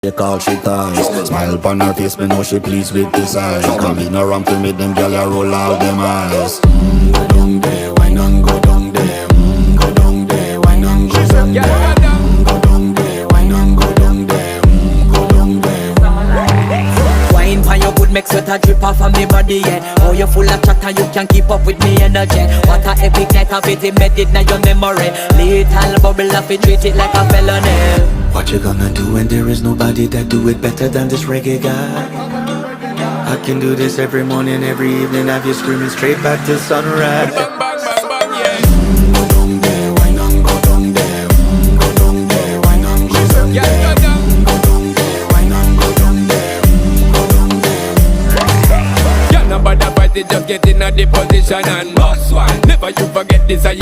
They call she ties. Smile upon her face, me know she pleased with this eyes. Come in around to me, them gyal a roll out them eyes. Go down there, why not go down there? Go down there, why not go down there? Go down there, why not go down there? Go down there. Wine pan your good, make sweat a drip off of me body, yeah. Oh, you full of chatter, you can't keep up with me energy. What a epic night of it, embedded in your memory. Little bubble of it, treat it like a felony. What you gonna do when there is nobody that do it better than this reggae guy? I can do this every morning, every evening, have you screaming straight back to sunrise. Bang, bang, bang, bang, yeah. Go down there, why not go down there? Go down there, why not go down there? Yeah, go down. Go down there, why not go down there? Go down there. Yeah, nobody fight it, just get in a the position and boss one. Never you forget this.